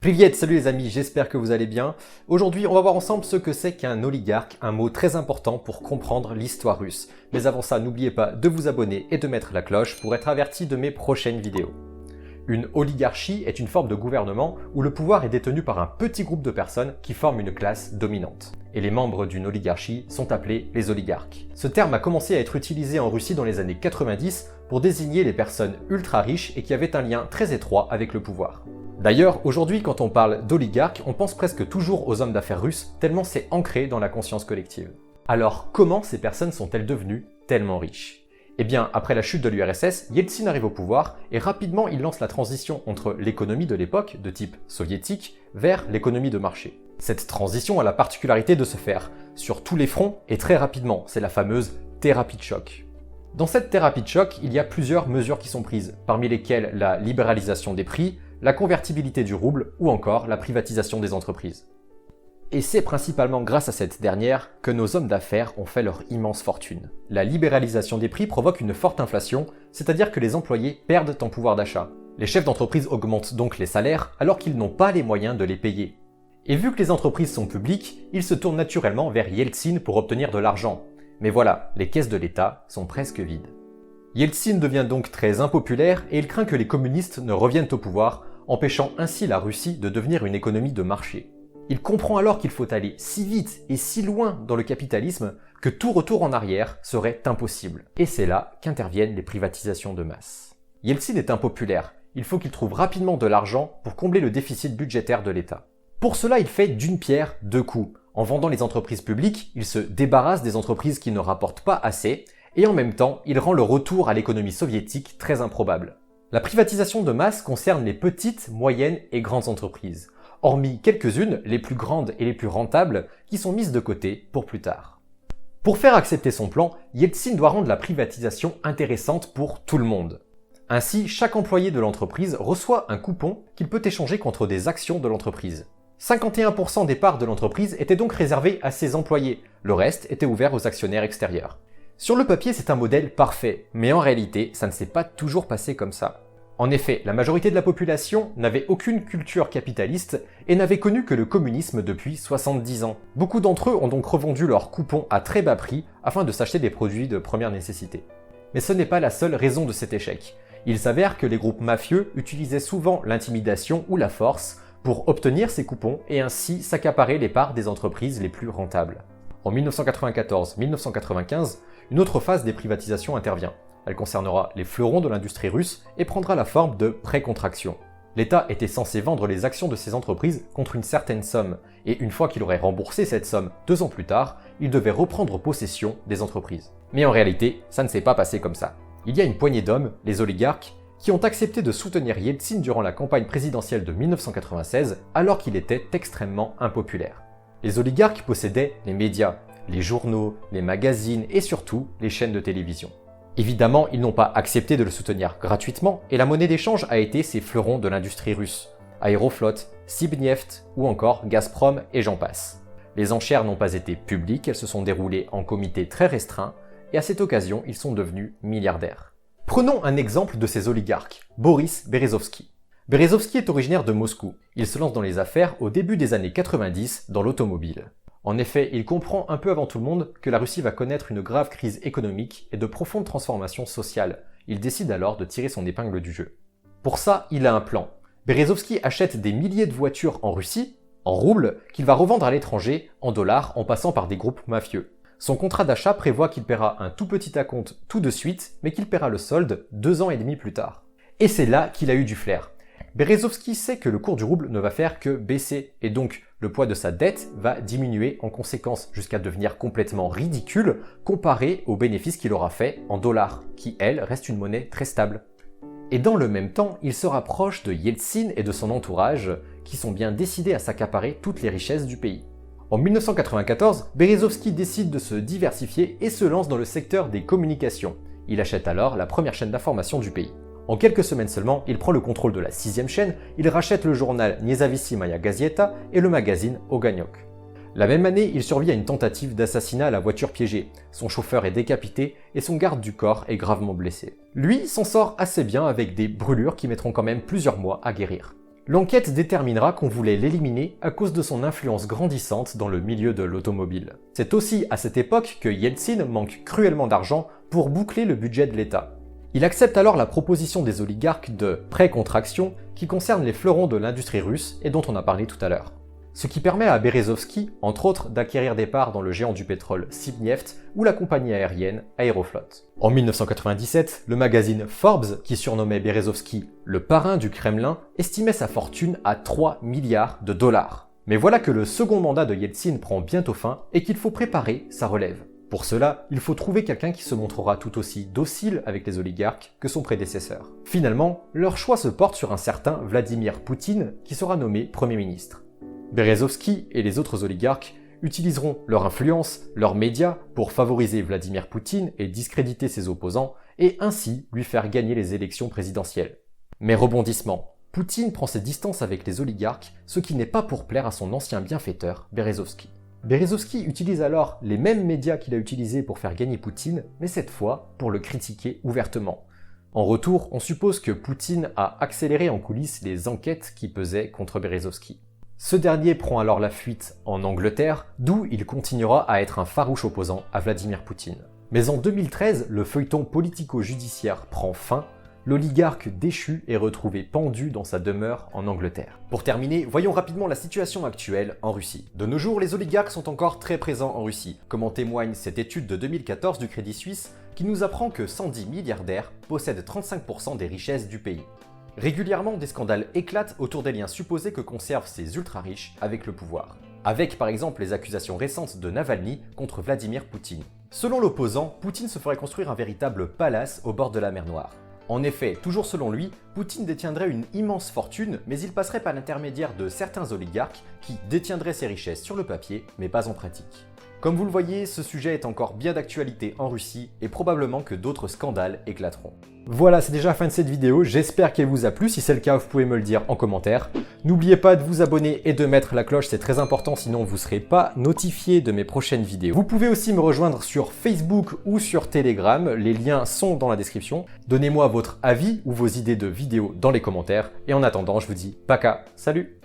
Privyet, salut les amis, j'espère que vous allez bien. Aujourd'hui, on va voir ensemble ce que c'est qu'un oligarque, un mot très important pour comprendre l'histoire russe. Mais avant ça, n'oubliez pas de vous abonner et de mettre la cloche pour être averti de mes prochaines vidéos. Une oligarchie est une forme de gouvernement où le pouvoir est détenu par un petit groupe de personnes qui forment une classe dominante. Et les membres d'une oligarchie sont appelés les oligarques. Ce terme a commencé à être utilisé en Russie dans les années 90 pour désigner les personnes ultra riches et qui avaient un lien très étroit avec le pouvoir. D'ailleurs, aujourd'hui, quand on parle d'oligarques, on pense presque toujours aux hommes d'affaires russes, tellement c'est ancré dans la conscience collective. Alors, comment ces personnes sont-elles devenues tellement riches ? Eh bien, après la chute de l'URSS, Yeltsin arrive au pouvoir et rapidement il lance la transition entre l'économie de l'époque, de type soviétique, vers l'économie de marché. Cette transition a la particularité de se faire sur tous les fronts et très rapidement, c'est la fameuse thérapie de choc. Dans cette thérapie de choc, il y a plusieurs mesures qui sont prises, parmi lesquelles la libéralisation des prix, la convertibilité du rouble ou encore la privatisation des entreprises. Et c'est principalement grâce à cette dernière que nos hommes d'affaires ont fait leur immense fortune. La libéralisation des prix provoque une forte inflation, c'est-à-dire que les employés perdent en pouvoir d'achat. Les chefs d'entreprise augmentent donc les salaires alors qu'ils n'ont pas les moyens de les payer. Et vu que les entreprises sont publiques, ils se tournent naturellement vers Yeltsin pour obtenir de l'argent. Mais voilà, les caisses de l'État sont presque vides. Yeltsin devient donc très impopulaire et il craint que les communistes ne reviennent au pouvoir, empêchant ainsi la Russie de devenir une économie de marché. Il comprend alors qu'il faut aller si vite et si loin dans le capitalisme que tout retour en arrière serait impossible. Et c'est là qu'interviennent les privatisations de masse. Yeltsin est impopulaire, il faut qu'il trouve rapidement de l'argent pour combler le déficit budgétaire de l'État. Pour cela, il fait d'une pierre deux coups. En vendant les entreprises publiques, il se débarrasse des entreprises qui ne rapportent pas assez, et en même temps, il rend le retour à l'économie soviétique très improbable. La privatisation de masse concerne les petites, moyennes et grandes entreprises, hormis quelques-unes, les plus grandes et les plus rentables, qui sont mises de côté pour plus tard. Pour faire accepter son plan, Yeltsin doit rendre la privatisation intéressante pour tout le monde. Ainsi, chaque employé de l'entreprise reçoit un coupon qu'il peut échanger contre des actions de l'entreprise. 51% des parts de l'entreprise étaient donc réservées à ses employés, le reste était ouvert aux actionnaires extérieurs. Sur le papier, c'est un modèle parfait, mais en réalité, ça ne s'est pas toujours passé comme ça. En effet, la majorité de la population n'avait aucune culture capitaliste et n'avait connu que le communisme depuis 70 ans. Beaucoup d'entre eux ont donc revendu leurs coupons à très bas prix afin de s'acheter des produits de première nécessité. Mais ce n'est pas la seule raison de cet échec. Il s'avère que les groupes mafieux utilisaient souvent l'intimidation ou la force pour obtenir ces coupons et ainsi s'accaparer les parts des entreprises les plus rentables. En 1994-1995, une autre phase des privatisations intervient. Elle concernera les fleurons de l'industrie russe et prendra la forme de précontraction. L'État était censé vendre les actions de ces entreprises contre une certaine somme, et une fois qu'il aurait remboursé cette somme 2 ans plus tard, il devait reprendre possession des entreprises. Mais en réalité, ça ne s'est pas passé comme ça. Il y a une poignée d'hommes, les oligarques, qui ont accepté de soutenir Yeltsin durant la campagne présidentielle de 1996, alors qu'il était extrêmement impopulaire. Les oligarques possédaient les médias, les journaux, les magazines et surtout les chaînes de télévision. Évidemment, ils n'ont pas accepté de le soutenir gratuitement et la monnaie d'échange a été ces fleurons de l'industrie russe, Aeroflot, Sibneft ou encore Gazprom et j'en passe. Les enchères n'ont pas été publiques, elles se sont déroulées en comité très restreint et à cette occasion, ils sont devenus milliardaires. Prenons un exemple de ces oligarques, Boris Berezovsky. Berezovsky est originaire de Moscou. Il se lance dans les affaires au début des années 90 dans l'automobile. En effet, il comprend un peu avant tout le monde que la Russie va connaître une grave crise économique et de profondes transformations sociales. Il décide alors de tirer son épingle du jeu. Pour ça, il a un plan. Berezovsky achète des milliers de voitures en Russie, en roubles, qu'il va revendre à l'étranger, en dollars, en passant par des groupes mafieux. Son contrat d'achat prévoit qu'il paiera un tout petit acompte tout de suite, mais qu'il paiera le solde 2 ans et demi plus tard. Et c'est là qu'il a eu du flair. Berezovsky sait que le cours du rouble ne va faire que baisser, et donc le poids de sa dette va diminuer en conséquence jusqu'à devenir complètement ridicule comparé aux bénéfices qu'il aura fait en dollars, qui elle reste une monnaie très stable. Et dans le même temps, il se rapproche de Yeltsin et de son entourage, qui sont bien décidés à s'accaparer toutes les richesses du pays. En 1994, Berezovsky décide de se diversifier et se lance dans le secteur des communications. Il achète alors la première chaîne d'information du pays. En quelques semaines seulement, il prend le contrôle de la 6e chaîne, il rachète le journal Nezavissimaya Gazeta et le magazine Ogoniok. La même année, il survit à une tentative d'assassinat à la voiture piégée. Son chauffeur est décapité et son garde du corps est gravement blessé. Lui s'en sort assez bien avec des brûlures qui mettront quand même plusieurs mois à guérir. L'enquête déterminera qu'on voulait l'éliminer à cause de son influence grandissante dans le milieu de l'automobile. C'est aussi à cette époque que Yeltsin manque cruellement d'argent pour boucler le budget de l'État. Il accepte alors la proposition des oligarques de prêt contre action qui concerne les fleurons de l'industrie russe et dont on a parlé tout à l'heure. Ce qui permet à Berezovsky, entre autres, d'acquérir des parts dans le géant du pétrole Sibneft ou la compagnie aérienne Aeroflot. En 1997, le magazine Forbes, qui surnommait Berezovsky le parrain du Kremlin, estimait sa fortune à 3 milliards de dollars. Mais voilà que le second mandat de Yeltsin prend bientôt fin et qu'il faut préparer sa relève. Pour cela, il faut trouver quelqu'un qui se montrera tout aussi docile avec les oligarques que son prédécesseur. Finalement, leur choix se porte sur un certain Vladimir Poutine qui sera nommé Premier ministre. Berezovsky et les autres oligarques utiliseront leur influence, leurs médias pour favoriser Vladimir Poutine et discréditer ses opposants et ainsi lui faire gagner les élections présidentielles. Mais rebondissement, Poutine prend ses distances avec les oligarques, ce qui n'est pas pour plaire à son ancien bienfaiteur Berezovsky. Berezovsky utilise alors les mêmes médias qu'il a utilisés pour faire gagner Poutine, mais cette fois pour le critiquer ouvertement. En retour, on suppose que Poutine a accéléré en coulisses les enquêtes qui pesaient contre Berezovsky. Ce dernier prend alors la fuite en Angleterre, d'où il continuera à être un farouche opposant à Vladimir Poutine. Mais en 2013, le feuilleton politico-judiciaire prend fin, l'oligarque déchu est retrouvé pendu dans sa demeure en Angleterre. Pour terminer, voyons rapidement la situation actuelle en Russie. De nos jours, les oligarques sont encore très présents en Russie, comme en témoigne cette étude de 2014 du Crédit Suisse qui nous apprend que 110 milliardaires possèdent 35% des richesses du pays. Régulièrement, des scandales éclatent autour des liens supposés que conservent ces ultra-riches avec le pouvoir. Avec par exemple les accusations récentes de Navalny contre Vladimir Poutine. Selon l'opposant, Poutine se ferait construire un véritable palace au bord de la mer Noire. En effet, toujours selon lui, Poutine détiendrait une immense fortune, mais il passerait par l'intermédiaire de certains oligarques qui détiendraient ses richesses sur le papier, mais pas en pratique. Comme vous le voyez, ce sujet est encore bien d'actualité en Russie et probablement que d'autres scandales éclateront. Voilà, c'est déjà la fin de cette vidéo, j'espère qu'elle vous a plu, si c'est le cas vous pouvez me le dire en commentaire. N'oubliez pas de vous abonner et de mettre la cloche, c'est très important sinon vous ne serez pas notifié de mes prochaines vidéos. Vous pouvez aussi me rejoindre sur Facebook ou sur Telegram, les liens sont dans la description. Donnez-moi votre avis ou vos idées de vidéos dans les commentaires et en attendant je vous dis paka, salut!